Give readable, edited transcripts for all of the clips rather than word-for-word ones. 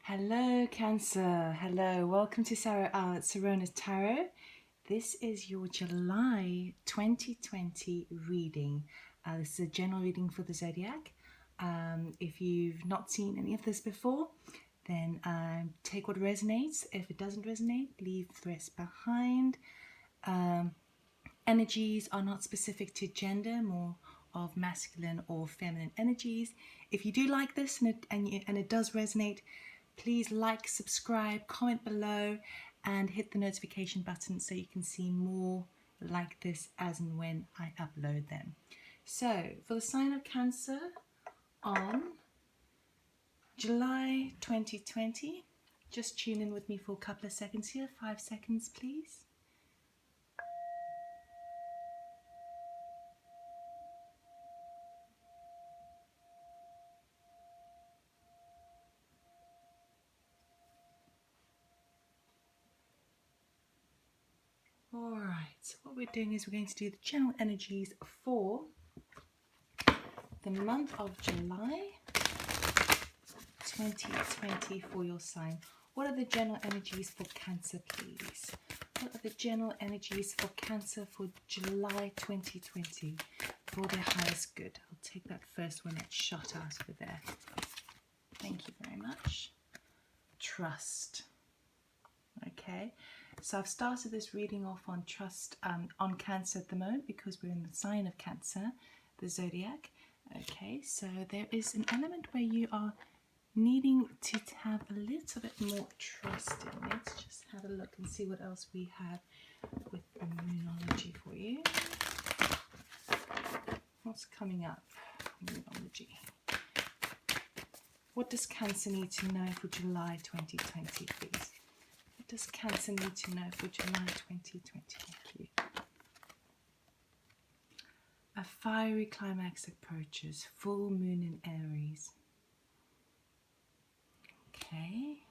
Hello, Cancer. Hello, welcome to Sarona's Tarot. This is your July 2020 reading. This is a general reading for the zodiac. If you've not seen any of this before, then take what resonates. If it doesn't resonate, leave the rest behind. Energies are not specific to gender, more of masculine or feminine energies. If you do like this and it does resonate, please like, subscribe, comment below, and hit the notification button so you can see more like this as and when I upload them. So, for the sign of Cancer on July 2020, just tune in with me for a couple of seconds here, 5 seconds please. Alright, so what we're doing is we're going to do the general energies for the month of July 2020 for your sign. What are the general energies for Cancer, please? What are the general energies for Cancer for July 2020 for their highest good? I'll take that first one that's shot out over there. Thank you very much. Trust. Okay, so I've started this reading off on trust on Cancer at the moment because we're in the sign of Cancer, the zodiac. Okay, so there is an element where you are needing to have a little bit more trust in. Let's just have a look and see what else we have with the Moonology for you. What's coming up? Moonology. What does Cancer need to know for July 2020, please? What does Cancer need to know for July 2020? Thank you. A fiery climax approaches, full moon in Aries. Okay.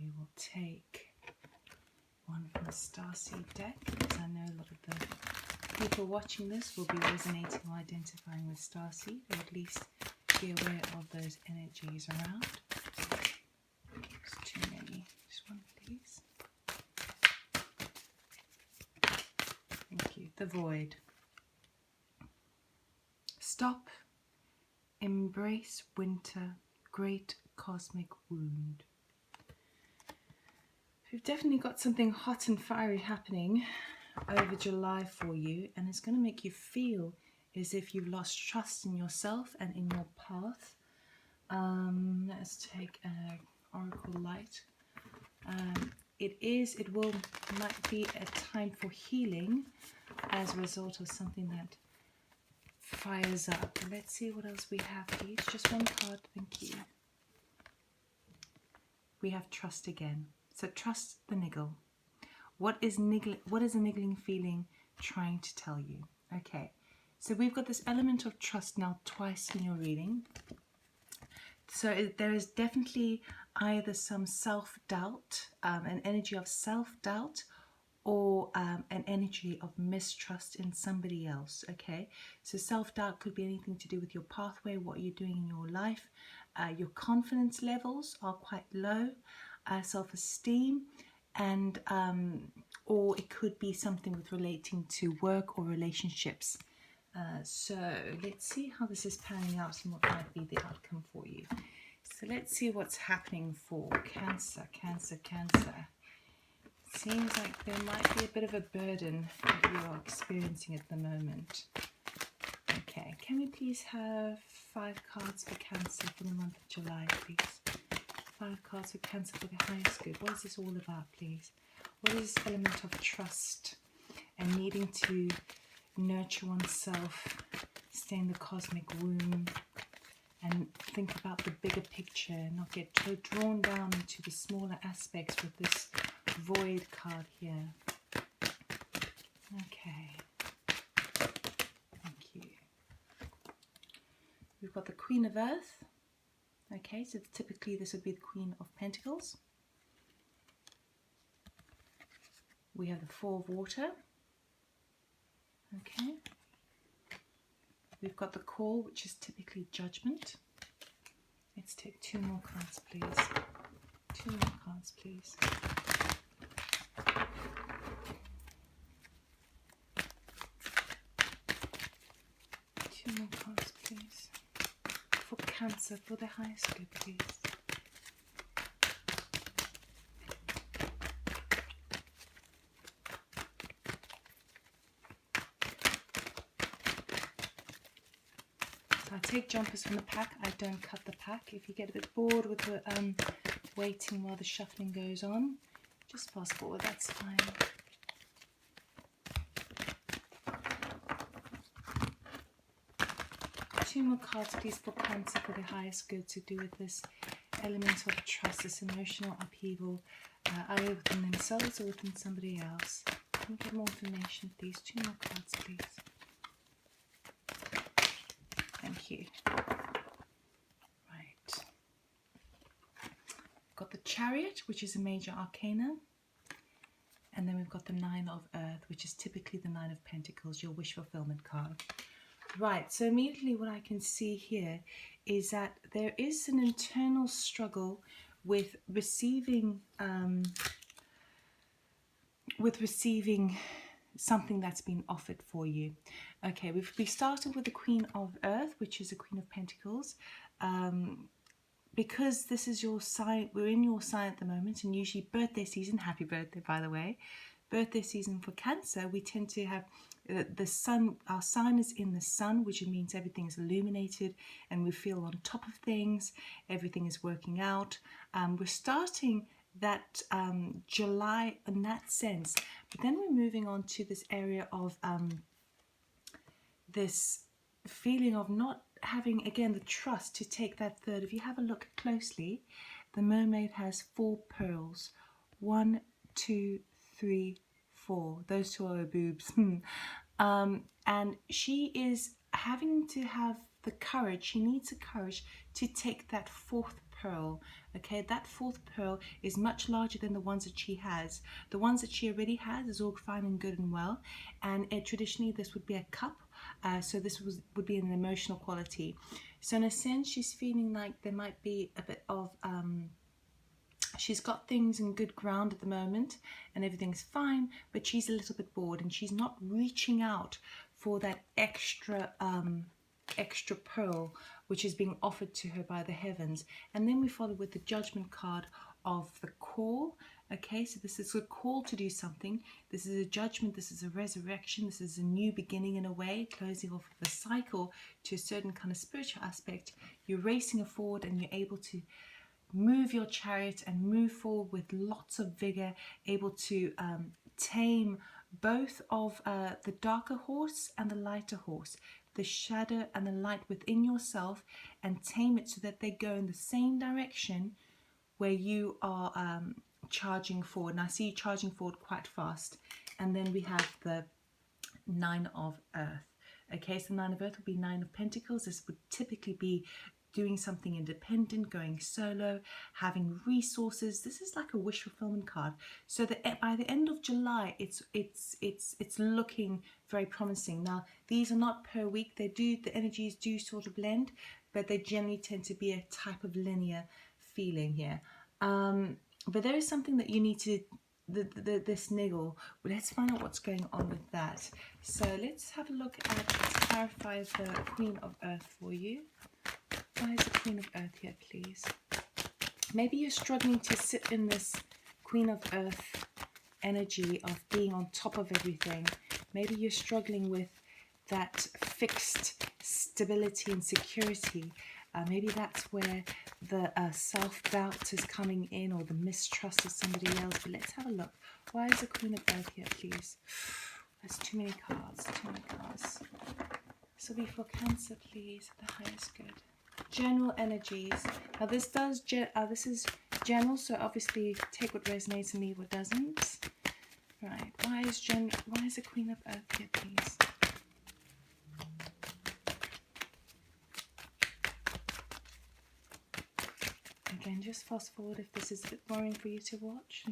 We will take one from the Starseed deck, because I know a lot of the people watching this will be resonating or identifying with Starseed, or at least be aware of those energies around. There's too many. Just one, please. Thank you. The Void. Stop. Embrace winter. Great cosmic wound. We've definitely got something hot and fiery happening over July for you, and it's going to make you feel as if you've lost trust in yourself and in your path. Let's take an Oracle Light. It might be a time for healing as a result of something that fires up. Let's see what else we have, please. Just one card, thank you. We have trust again. So trust the niggle. What is a niggling feeling trying to tell you? Okay, so we've got this element of trust now twice in your reading. So there is definitely either some self-doubt, an energy of self-doubt, or an energy of mistrust in somebody else. Okay, so self-doubt could be anything to do with your pathway, what you're doing in your life. Your confidence levels are quite low, self-esteem, and or it could be something with relating to work or relationships. So let's see how this is panning out and what might be the outcome for you. So let's see what's happening for Cancer. Seems like there might be a bit of a burden that you are experiencing at the moment. Okay, can we please have 5 cards for Cancer for the month of July, please? 5 cards for Cancer for the highest good. What is this all about, please? What is this element of trust and needing to nurture oneself, stay in the cosmic womb, and think about the bigger picture, not get so drawn down into the smaller aspects with this Void card here. Okay. Thank you. We've got the Queen of Earth. Okay, so typically this would be the Queen of Pentacles. We have the Four of Water. Okay. We've got the call, which is typically judgment. Let's take 2 more cards, please. 2 more cards, please. 2 more cards, please. For Cancer, for the highest good, please. I take jumpers from the pack. I don't cut the pack. If you get a bit bored with the waiting while the shuffling goes on, just fast forward, that's fine. Two more cards, please, for Cancer, for the highest good, to do with this element of trust, this emotional upheaval, either within themselves or within somebody else. Can we get more information, please? 2 more cards, please. Thank you. Right. Got the Chariot, which is a major arcana. And then we've got the 9 of Earth, which is typically the 9 of Pentacles, your wish fulfillment card. Right, so immediately what I can see here is that there is an internal struggle with receiving something that's been offered for you. Okay, we started with the Queen of Earth, which is the Queen of Pentacles. Because this is your sign, we're in your sign at the moment, and usually birthday season, happy birthday by the way, birthday season for Cancer, we tend to have the sun, our sign is in the sun, which means everything is illuminated and we feel on top of things, everything is working out. We're starting that July in that sense, but then we're moving on to this area of this feeling of not having, again, the trust to take that third. If you have a look closely, the mermaid has 4 pearls. 1, 2, 3, 4. Those 2 are her boobs. And she is having to have the courage, she needs the courage to take that 4th pearl. Okay, that 4th pearl is much larger than the ones that she has. The ones that she already has is all fine and good and well, and traditionally this would be a cup, so this would be an emotional quality. So in a sense, she's feeling like there might be a bit of she's got things in good ground at the moment and everything's fine, but she's a little bit bored and she's not reaching out for that extra pearl which is being offered to her by the heavens. And then we follow with the Judgment card of the call. Okay, so this is a call to do something. This is a judgment, this is a resurrection, this is a new beginning in a way, closing off of a cycle to a certain kind of spiritual aspect. You're racing forward and you're able to move your chariot and move forward with lots of vigor, able to tame both of the darker horse and the lighter horse, the shadow and the light within yourself, and tame it so that they go in the same direction where you are charging forward. And I see you charging forward quite fast. And then we have the 9 of Earth. Okay, so 9 of Earth would be 9 of Pentacles. This would typically be doing something independent, going solo, having resources. This is like a wish fulfillment card. So that by the end of July, it's looking very promising. Now, these are not per week. The energies do sort of blend, but they generally tend to be a type of linear feeling here. But there is something that you need to this niggle. Well, let's find out what's going on with that. So let's have a look at, let's clarify the Queen of Earth for you. Why is the Queen of Earth here, please? Maybe you're struggling to sit in this Queen of Earth energy of being on top of everything. Maybe you're struggling with that fixed stability and security. Maybe that's where the self-doubt is coming in, or the mistrust of somebody else. But let's have a look. Why is the Queen of Earth here, please? There's too many cards, too many cards. So be for Cancer, please, the highest good. General energies. Now this this is general, so obviously take what resonates and leave what doesn't. Right. Why is the Queen of Earth here, please? Again, just fast forward if this is a bit boring for you to watch.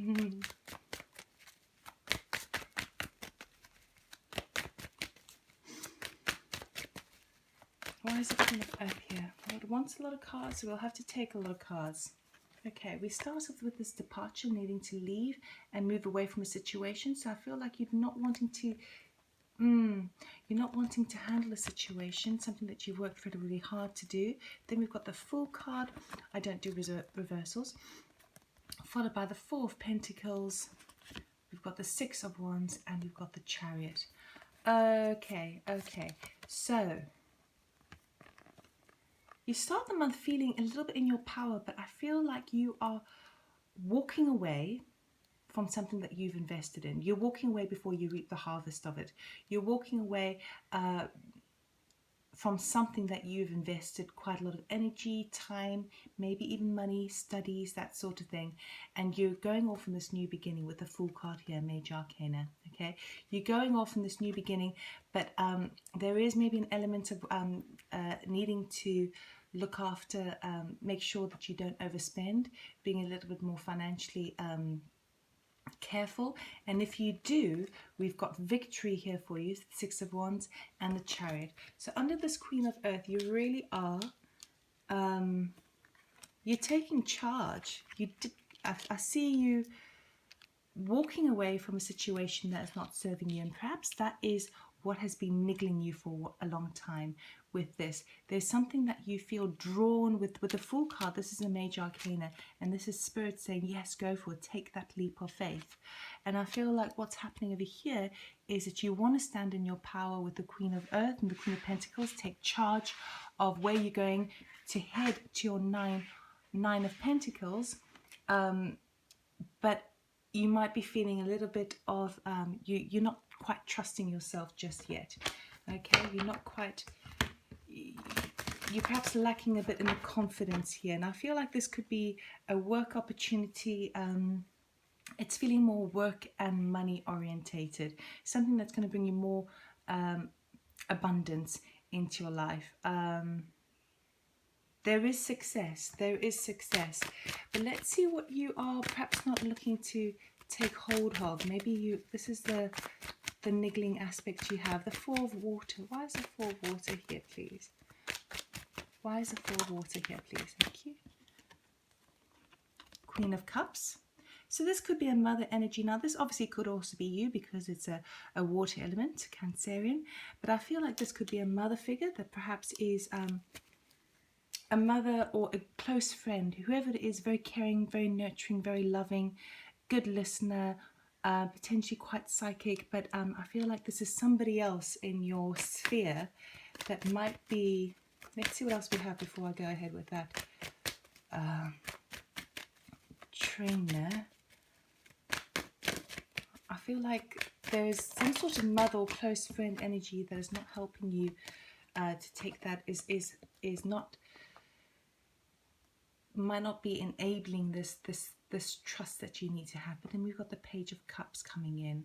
Why is it coming up here? Well, it wants a lot of cards, so we'll have to take a lot of cards. Okay, we start off with this departure, needing to leave and move away from a situation. So I feel like you're not wanting to, you're not wanting to handle a situation, something that you've worked really, really hard to do. Then we've got the Fool card. I don't do reversals. Followed by the Four of Pentacles. We've got the Six of Wands, and we've got the Chariot. Okay. So you start the month feeling a little bit in your power, but I feel like you are walking away from something that you've invested in. You're walking away before you reap the harvest of it. You're walking away from something that you've invested quite a lot of energy, time, maybe even money, studies, that sort of thing. And you're going off in this new beginning with the Fool card here, Major Arcana. Okay, you're going off in this new beginning, but there is maybe an element of needing to look after, make sure that you don't overspend, being a little bit more financially careful. And if you do, we've got victory here for you, the Six of Wands and the Chariot. So under this Queen of Earth, you really are you're taking charge. I see you walking away from a situation that is not serving you, and perhaps that is what has been niggling you for a long time with this. There's something that you feel drawn with the Fool card. This is a Major Arcana, and this is Spirit saying, yes, go for it, take that leap of faith. And I feel like what's happening over here is that you want to stand in your power with the Queen of Earth and the Queen of Pentacles, take charge of where you're going to head to your nine of Pentacles, but you might be feeling a little bit of you're not quite trusting yourself just yet. Okay, you're perhaps lacking a bit in the confidence here, and I feel like this could be a work opportunity. It's feeling more work and money orientated, something that's going to bring you more abundance into your life. There is success, but let's see what you are perhaps not looking to take hold of. Maybe this is the niggling aspect you have. The Four of Water. Why is the Four of Water here, please? Why is the Four of Water here, please? Thank you. Queen of Cups. So this could be a mother energy. Now this obviously could also be you because it's a water element, Cancerian, but I feel like this could be a mother figure that perhaps is a mother or a close friend, whoever it is, very caring, very nurturing, very loving, good listener, potentially quite psychic, but I feel like this is somebody else in your sphere that might be, let's see what else we have before I go ahead with that. Trainer. I feel like there's some sort of mother or close friend energy that is not helping you to take that, is not, might not be enabling this trust that you need to have. But then we've got the Page of Cups coming in.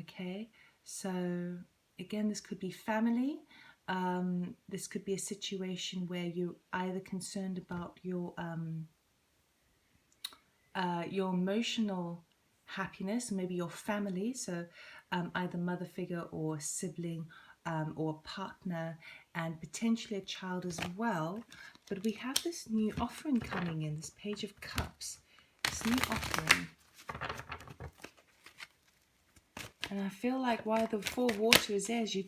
Okay, so again, this could be family. This could be a situation where you're either concerned about your emotional happiness, maybe your family, so either mother figure or sibling or partner, and potentially a child as well. But we have this new offering coming in, this Page of Cups, this new offering. And I feel like while the Four of Water is there, you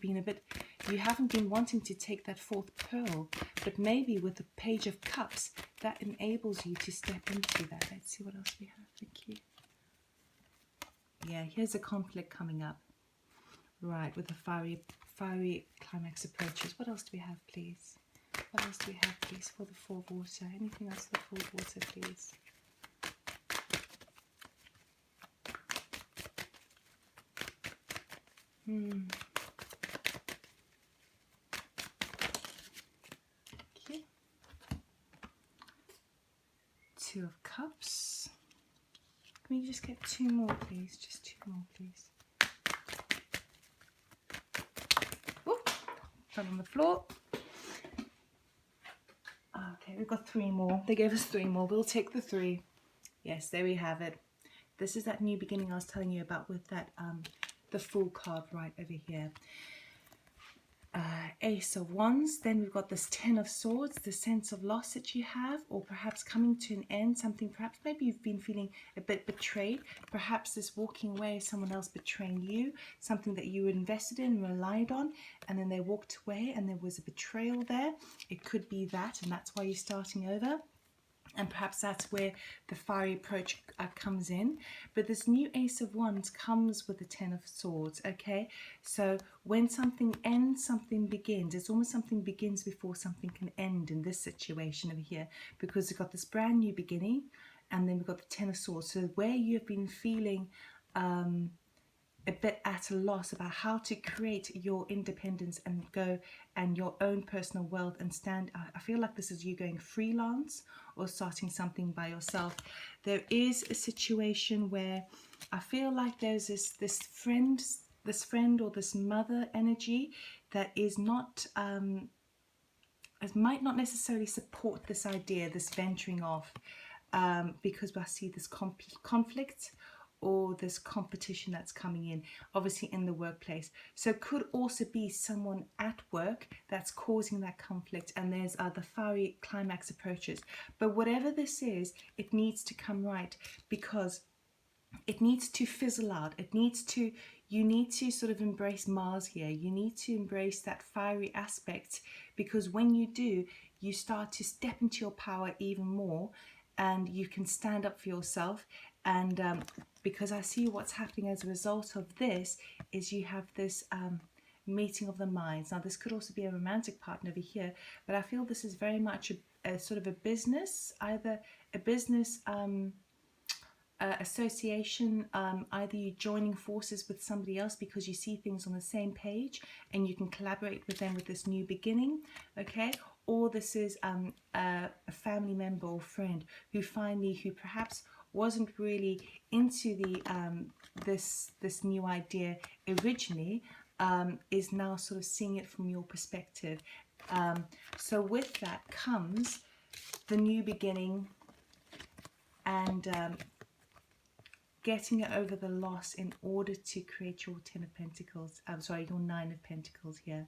haven't been wanting to take that fourth pearl, but maybe with the Page of Cups, that enables you to step into that. Let's see what else we have. Thank you. Yeah, here's a conflict coming up. Right, with the fiery climax approaches. What else do we have, please? What else do we have, please, for the Four of Water? Anything else for the Four of Water, please? Okay. Two of Cups. Can we just get two more, please? Just two more, please. Whoop. Fell on the floor. Okay, we've got three more. They gave us three more. We'll take the three. Yes, there we have it. This is that new beginning I was telling you about with that the Fool card right over here. Ace of Wands. Then we've got this Ten of Swords, the sense of loss that you have, or perhaps coming to an end, something, perhaps maybe you've been feeling a bit betrayed, perhaps this walking away is someone else betraying you, something that you invested in, relied on, and then they walked away and there was a betrayal there. It could be that, and that's why you're starting over. And perhaps that's where the fiery approach comes in. But this new Ace of Wands comes with the Ten of Swords, okay? So when something ends, something begins. It's almost something begins before something can end in this situation over here, because we've got this brand new beginning, and then we've got the Ten of Swords. So where you've been feeling a bit at a loss about how to create your independence and go and your own personal wealth and stand. I feel like this is you going freelance or starting something by yourself. There is a situation where I feel like there's this friend or this mother energy that is not might not necessarily support this idea, this venturing off, because I see this conflict or this competition that's coming in, obviously in the workplace. So it could also be someone at work that's causing that conflict, and there's the fiery climax approaches. But whatever this is, it needs to come right, because it needs to fizzle out. You need to sort of embrace Mars here. You need to embrace that fiery aspect, because when you do, you start to step into your power even more, and you can stand up for yourself. And because I see what's happening as a result of this is you have this meeting of the minds. Now this could also be a romantic partner over here, but I feel this is very much a sort of a business, either a business association, either you joining forces with somebody else because you see things on the same page and you can collaborate with them with this new beginning, okay? Or this is a family member or friend who perhaps wasn't really into the this new idea originally, is now sort of seeing it from your perspective. So with that comes the new beginning and getting over the loss in order to create your Ten of Pentacles. I'm sorry, your Nine of Pentacles here.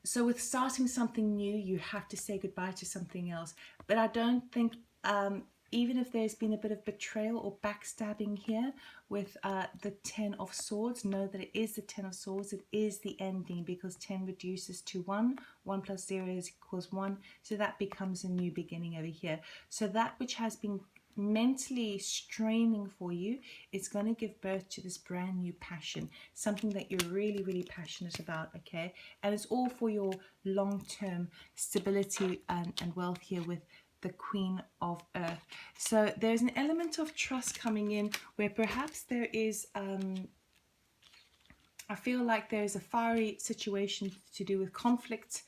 So with starting something new, you have to say goodbye to something else. But I don't think, even if there's been a bit of betrayal or backstabbing here with the Ten of Swords, know that it is the Ten of Swords. It is the ending, because 10 reduces to 1. 1 plus 0 equals 1. So that becomes a new beginning over here. So that which has been mentally straining for you is going to give birth to this brand new passion, something that you're really, really passionate about, okay? And it's all for your long-term stability and wealth here with the Queen of Earth. So there's an element of trust coming in where perhaps there is I feel like there's a fiery situation to do with conflict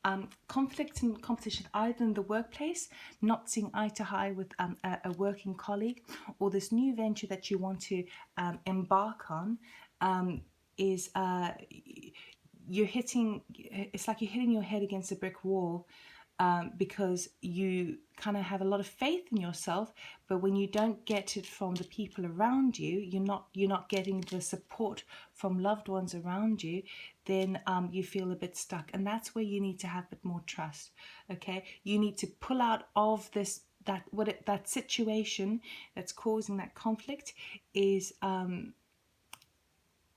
and competition, either in the workplace, not seeing eye to eye with a working colleague, or this new venture that you want to embark on is it's like you're hitting your head against a brick wall, because you kind of have a lot of faith in yourself, but when you don't get it from the people around you, you're not getting the support from loved ones around you, then you feel a bit stuck. And that's where you need to have a bit more trust, okay? You need to pull out of that situation that's causing that conflict is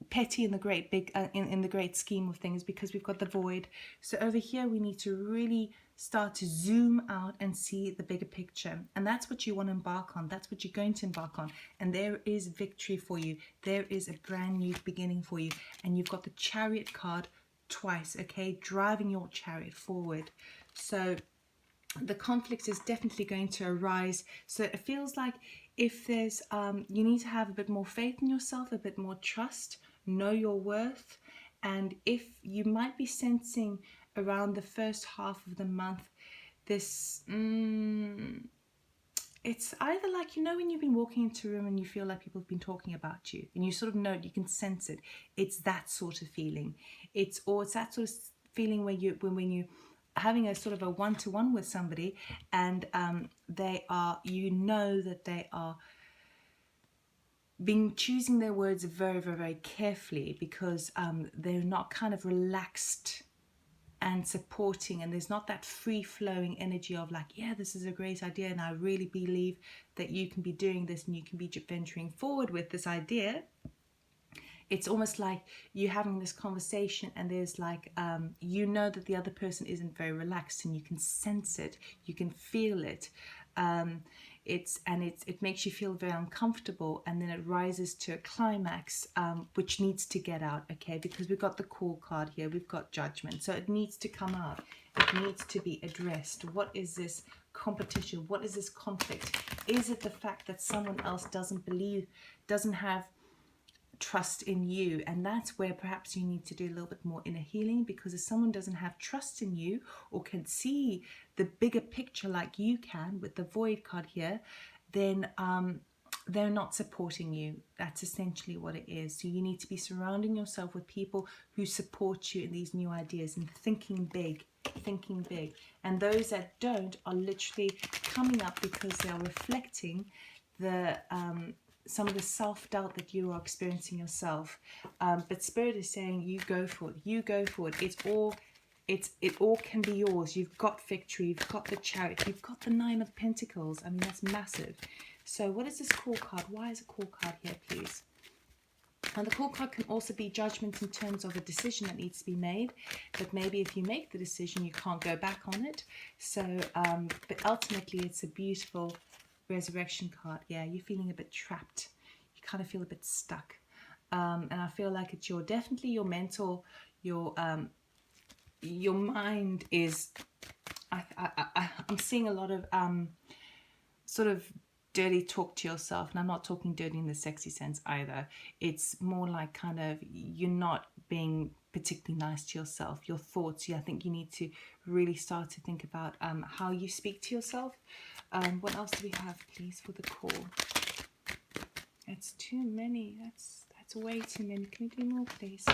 petty in the great big in the great scheme of things, because we've got the void. So over here we need to really start to zoom out and see the bigger picture, and that's what you want to embark on. That's what you're going to embark on, and there is victory for you. There is a brand new beginning for you, and you've got the Chariot card twice, okay, driving your chariot forward. So the conflict is definitely going to arise. So it feels like if there's you need to have a bit more faith in yourself, a bit more trust, know your worth. And if you might be sensing around the first half of the month this it's either like, you know, when you've been walking into a room and you feel like people have been talking about you and you sort of know, you can sense it. It's that sort of feeling. It's that sort of feeling where when you having a sort of a one-to-one with somebody, and they are, you know that they are being choosing their words very, very, very carefully, because they're not kind of relaxed and supporting, and there's not that free-flowing energy of like, yeah, this is a great idea and I really believe that you can be doing this and you can be venturing forward with this idea. It's almost like you're having this conversation and there's like, you know that the other person isn't very relaxed and you can sense it, you can feel it. It makes you feel very uncomfortable, and then it rises to a climax, which needs to get out, okay? Because we've got the call card here, we've got judgment, so it needs to come out, it needs to be addressed. What is this competition? What is this conflict? Is it the fact that someone else doesn't have trust in you? And that's where perhaps you need to do a little bit more inner healing, because if someone doesn't have trust in you or can see the bigger picture like you can with the void card here, then they're not supporting you. That's essentially what it is. So you need to be surrounding yourself with people who support you in these new ideas and thinking big, thinking big. And those that don't are literally coming up because they are reflecting the some of the self-doubt that you are experiencing yourself. But Spirit is saying, you go for it, you go for it. It all can be yours. You've got victory, you've got the Chariot, you've got the Nine of Pentacles. I mean, that's massive. So what is this call card? Why is a call card here, please? And the call card can also be judgment in terms of a decision that needs to be made. But maybe if you make the decision, you can't go back on it. So, but ultimately, it's a beautiful resurrection card. Yeah, you're feeling a bit trapped. You kind of feel a bit stuck. And I feel like it's definitely your mental, your mind is, I'm seeing a lot of sort of dirty talk to yourself, and I'm not talking dirty in the sexy sense either. It's more like kind of you're not being particularly nice to yourself. Your thoughts, I think you need to really start to think about how you speak to yourself. What else do we have, please, for the call? That's too many. That's way too many. Can you do more, please?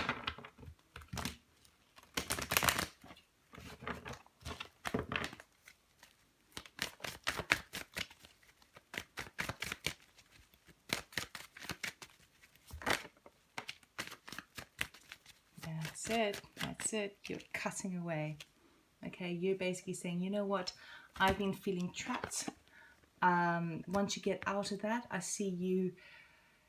That's it, you're cutting away. Okay, you're basically saying, you know what, I've been feeling trapped. Once you get out of that, I see you,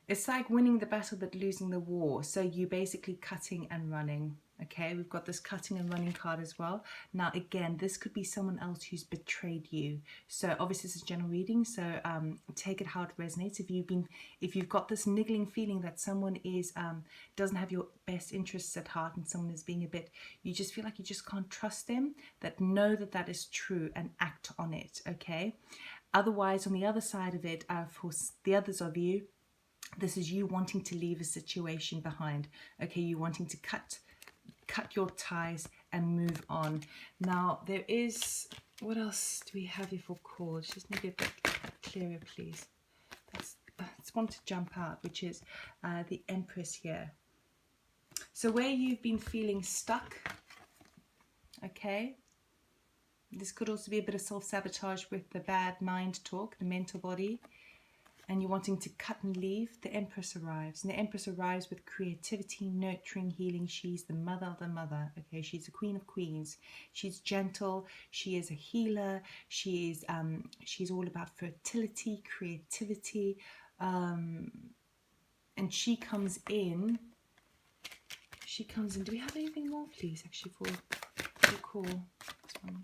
it's like winning the battle but losing the war. So you're basically cutting and running. Okay, we've got this cutting and running card as well. Now again, this could be someone else who's betrayed you. So obviously this is general reading, so take it how it resonates. If you've got this niggling feeling that someone is doesn't have your best interests at heart, and someone is being a bit, you just feel like you just can't trust them, that know that that is true and act on it. Okay, otherwise on the other side of it, for the others of you, this is you wanting to leave a situation behind. Okay, you wanting to cut your ties and move on. Now there is, what else do we have here for calls? Just maybe a bit clearer, please. That's one to jump out, which is the Empress here. So where you've been feeling stuck, okay, this could also be a bit of self-sabotage with the bad mind talk, the mental body, and you're wanting to cut and leave, the Empress arrives. And the Empress arrives with creativity, nurturing, healing. She's the mother of the mother. Okay, she's the Queen of Queens. She's gentle. She is a healer. She's all about fertility, creativity. And she comes in. Do we have anything more, please, actually, for the call? This one.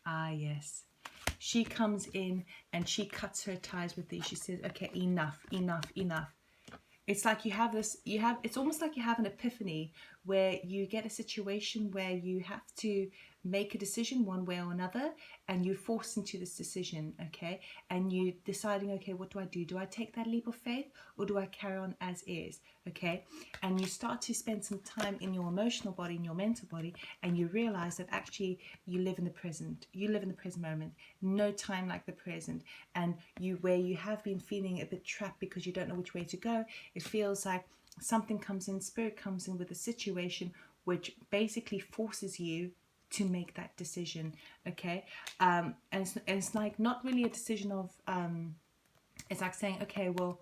Ah, yes. She comes in and she cuts her ties with these. She says, okay, enough, enough, enough. It's like it's almost like you have an epiphany where you get a situation where you have to make a decision one way or another, and you're forced into this decision, okay? And you deciding, okay, what do I do? Do I take that leap of faith, or do I carry on as is, okay? And you start to spend some time in your emotional body, in your mental body, and you realize that actually you live in the present. You live in the present moment. No time like the present. And where you have been feeling a bit trapped because you don't know which way to go, it feels like something comes in, Spirit comes in with a situation which basically forces you to make that decision, okay? And it's like not really a decision of, it's like saying, okay, well,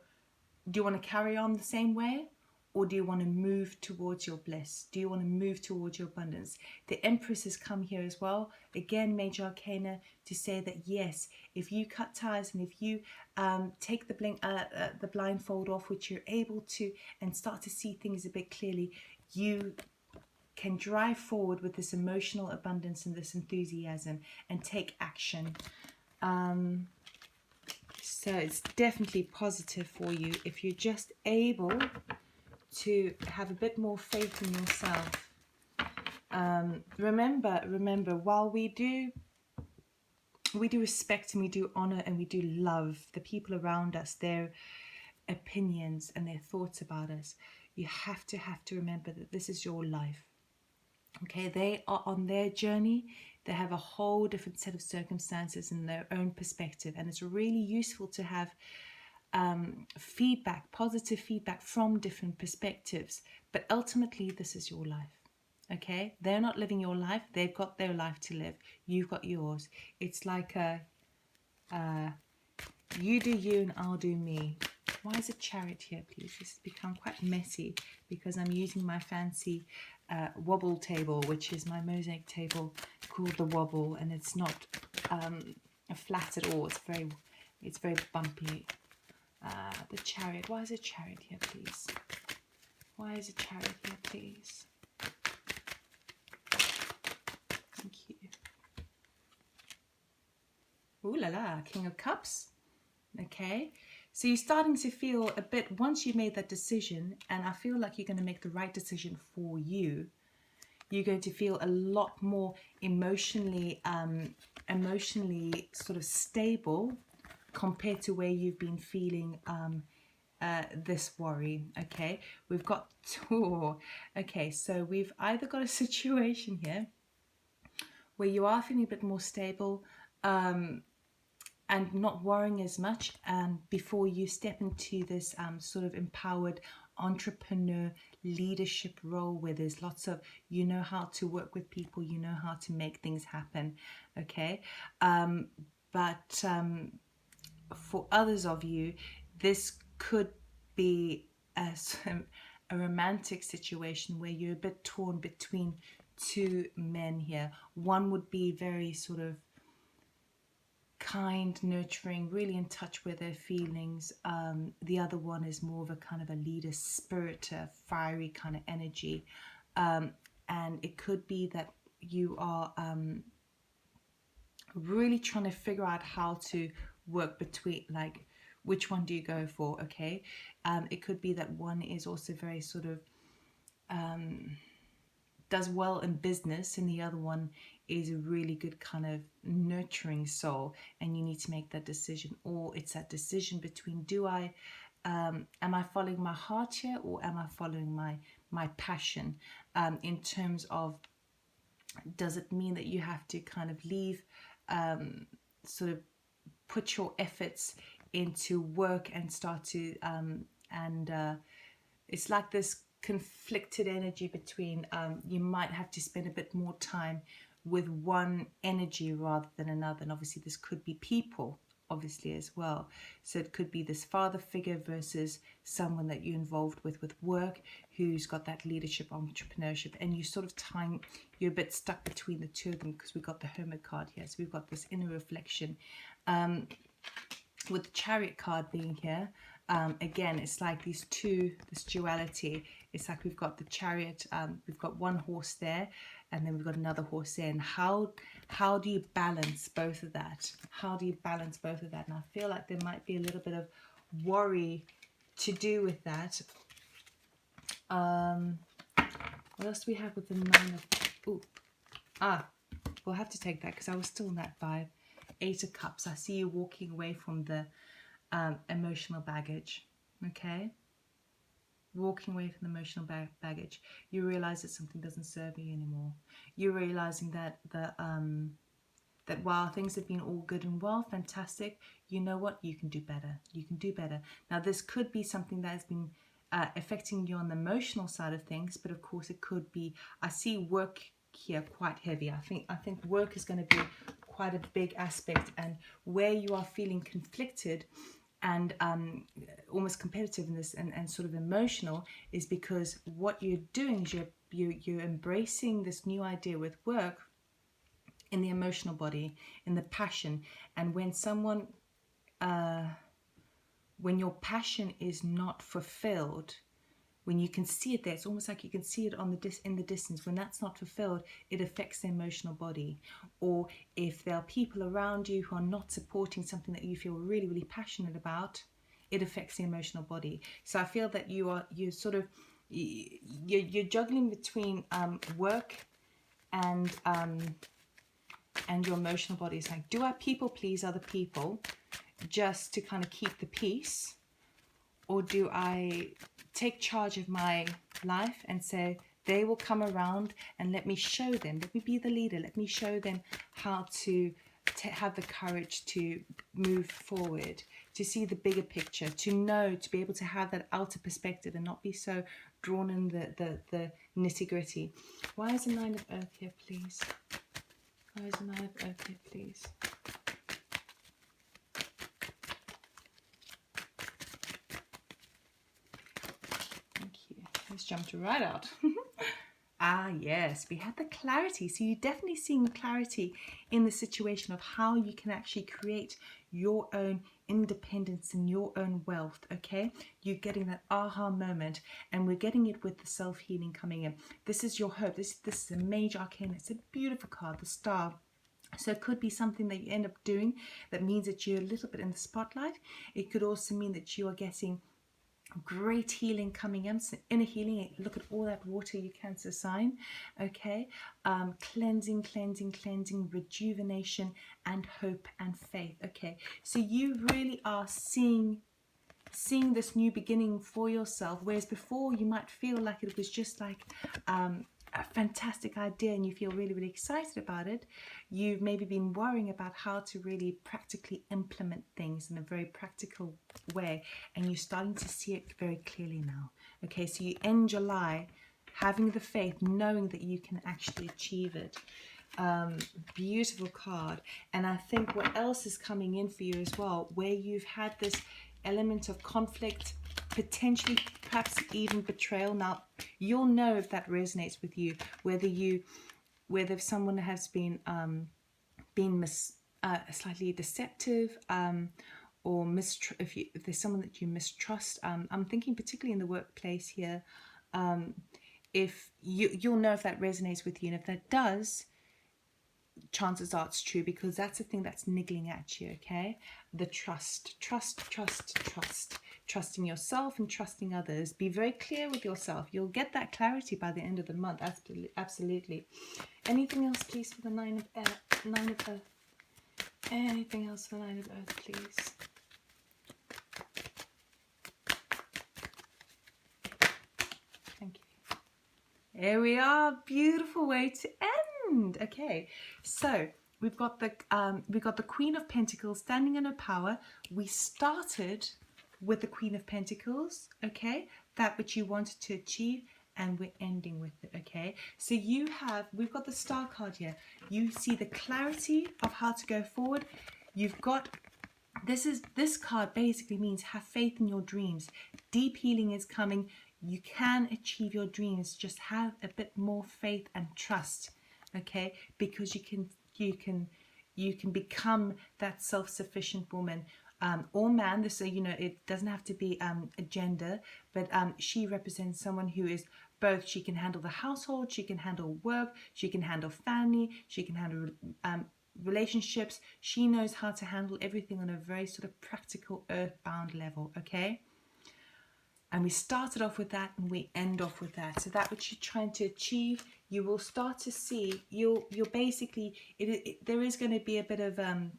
Do you want to carry on the same way? Or do you want to move towards your bliss? Do you want to move towards your abundance? The Empress has come here as well. Again, Major Arcana, to say that yes, if you cut ties and if you take the blindfold off, which you're able to, and start to see things a bit clearly, you can drive forward with this emotional abundance and this enthusiasm and take action. So it's definitely positive for you if you're just able to have a bit more faith in yourself. Remember, while we do respect and we do honor and we do love the people around us, their opinions and their thoughts about us, you have to remember that this is your life. Okay, they are on their journey. They have a whole different set of circumstances and their own perspective, and it's really useful to have feedback, positive feedback from different perspectives. But ultimately, this is your life. Okay, they're not living your life. They've got their life to live. You've got yours. It's like you do you and I'll do me. Why is a Chariot here, please? This has become quite messy because I'm using my fancy wobble table, which is my mosaic table called the Wobble, and it's not flat at all. It's very bumpy. The Chariot. Why is a Chariot here, please? Why is a Chariot here, please? Thank you. Ooh la la, King of Cups. Okay, so you're starting to feel a bit, once you've made that decision, and I feel like you're going to make the right decision for you, you're going to feel a lot more emotionally sort of stable compared to where you've been feeling this worry. Okay, we've got okay, so we've either got a situation here where you are feeling a bit more stable and not worrying as much before you step into this sort of empowered entrepreneur leadership role where there's lots of, you know how to work with people, you know how to make things happen. Okay, but for others of you, this could be a romantic situation where you're a bit torn between two men here. One would be very sort of kind, nurturing, really in touch with their feelings. The other one is more of a kind of a leader spirit, a fiery kind of energy. And it could be that you are really trying to figure out how to work between, like, which one do you go for? Okay, it could be that one is also very sort of does well in business, and the other one is a really good kind of nurturing soul, and you need to make that decision. Or it's that decision between, do I am I following my heart here, or am I following my passion, in terms of, does it mean that you have to kind of leave, sort of put your efforts into work and start to it's like this conflicted energy between, you might have to spend a bit more time with one energy rather than another. And obviously this could be people, obviously, as well. So it could be this father figure versus someone that you're involved with work, who's got that leadership, entrepreneurship, and you sort of you're a bit stuck between the two of them, because we've got the Hermit card here. So we've got this inner reflection. With the Chariot card being here, again, it's like this duality. It's like we've got the Chariot, we've got one horse there, and then we've got another horse there. And how do you balance both of that? How do you balance both of that? And I feel like there might be a little bit of worry to do with that. What else do we have with the Nine of... we'll have to take that because I was still in that vibe. Eight of Cups. I see you walking away from the emotional baggage. Okay, walking away from the emotional baggage. You realize that something doesn't serve you anymore. You're realizing that that while things have been all good and well, fantastic, you know what, you can do better. You can do better. Now this could be something that has been affecting you on the emotional side of things, but of course it could be, I see work here quite heavy. I think work is going to be quite a big aspect, and where you are feeling conflicted and almost competitive in this, and sort of emotional, is because what you're doing is you're embracing this new idea with work in the emotional body, in the passion. And when someone when your passion is not fulfilled, when you can see it there, it's almost like you can see it on in the distance. When that's not fulfilled, it affects the emotional body. Or if there are people around you who are not supporting something that you feel really, really passionate about, it affects the emotional body. So I feel that you're juggling between work and your emotional body. It's like, do I people please other people just to kind of keep the peace? Or do I take charge of my life and say, they will come around and let me show them, let me be the leader, let me show them how to have the courage to move forward, to see the bigger picture, to know, to be able to have that outer perspective and not be so drawn in the nitty-gritty. Why is the Nine of Earth here, please? Why is the Nine of Earth here, please? Let's jump right out. Ah, yes, we had the clarity. So you're definitely seeing clarity in the situation of how you can actually create your own independence and your own wealth, okay? You're getting that aha moment, and we're getting it with the self-healing coming in. This is your hope. This is a major arcana. It's a beautiful card, the Star. So it could be something that you end up doing that means that you're a little bit in the spotlight. It could also mean that you are getting great healing coming in, so inner healing. Look at all that water, you Cancer sign, okay? Cleansing, rejuvenation, and hope and faith, okay? So you really are seeing this new beginning for yourself, whereas before you might feel like it was just like a fantastic idea and you feel really, really excited about it. You've maybe been worrying about how to really practically implement things in a very practical way, and you're starting to see it very clearly now. Okay, so you end July having the faith, knowing that you can actually achieve it. Beautiful card. And I think what else is coming in for you as well, where you've had this element of conflict, potentially perhaps even betrayal. Now you'll know if that resonates with you, whether someone has been slightly deceptive, or if there's someone that you mistrust. I'm thinking particularly in the workplace here. If you'll know if that resonates with you, and if that does, chances are it's true, because that's the thing that's niggling at you, okay? The trust, trusting yourself and trusting others. Be very clear with yourself. You'll get that clarity by the end of the month. Absolutely. Anything else, please, for the Nine of Earth? Anything else for the Nine of Earth, please? Thank you. Here we are. Beautiful way to end. Okay, so we've got the Queen of Pentacles standing in her power. We started with the Queen of Pentacles, okay, that which you wanted to achieve, and we're ending with it, okay? So we've got the Star card here. You see the clarity of how to go forward. You've got this card basically means have faith in your dreams. Deep healing is coming. You can achieve your dreams. Just have a bit more faith and trust, okay? Because you can become that self-sufficient woman or man. This, it doesn't have to be a gender, but she represents someone who is both. She can handle the household, she can handle work, she can handle family, she can handle relationships. She knows how to handle everything on a very sort of practical, earthbound level, okay? And we started off with that, and we end off with that. So that which you're trying to achieve, you will start to see. You're basically, there is going to be a bit of an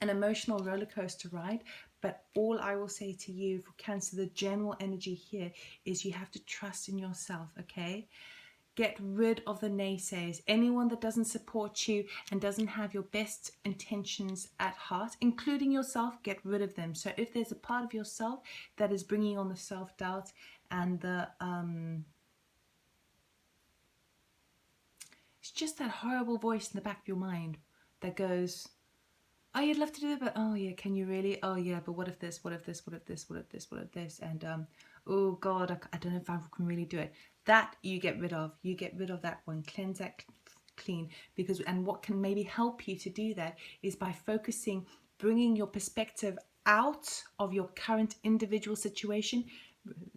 emotional roller coaster ride. But all I will say to you for Cancer, the general energy here is you have to trust in yourself, okay? Get rid of the naysayers. Anyone that doesn't support you and doesn't have your best intentions at heart, including yourself, get rid of them. So if there's a part of yourself that is bringing on the self-doubt and it's just that horrible voice in the back of your mind that goes, Oh, you'd love to do that, but oh yeah, can you really? Oh yeah, but what if this? What if this? What if this? What if this? What if this? And oh God, I don't know if I can really do it. That you get rid of. You get rid of that one. Cleanse that clean. Because, and what can maybe help you to do that is by focusing, bringing your perspective out of your current individual situation,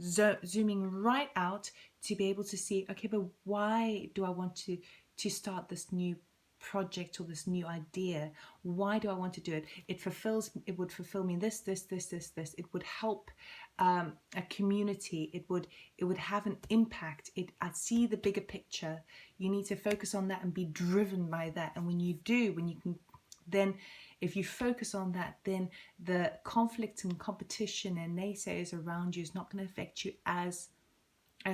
zooming right out to be able to see, okay, but why do I want to start this new project or this new idea? Why do I want to do it? It would fulfill me this. It would help a community. It would have an impact. I see the bigger picture. You need to focus on that and be driven by that. And when you do, when you can, then if you focus on that, then the conflict and competition and naysayers around you is not going to affect you as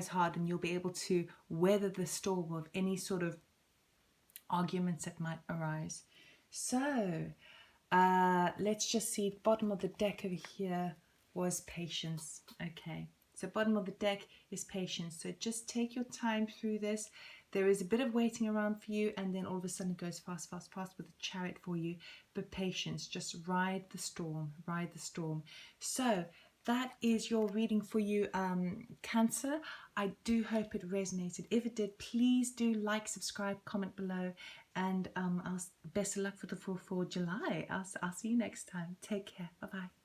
hard, and you'll be able to weather the storm of any sort of arguments that might arise. So let's just see, bottom of the deck over here was patience. Okay, so bottom of the deck is patience. So just take your time through this. There is a bit of waiting around for you, and then all of a sudden it goes fast with the chariot for you. But patience, just ride the storm, ride the storm. So that is your reading for you, Cancer. I do hope it resonated. If it did, please do like, subscribe, comment below, and best of luck for the 4th of July. I'll see you next time. Take care. Bye bye.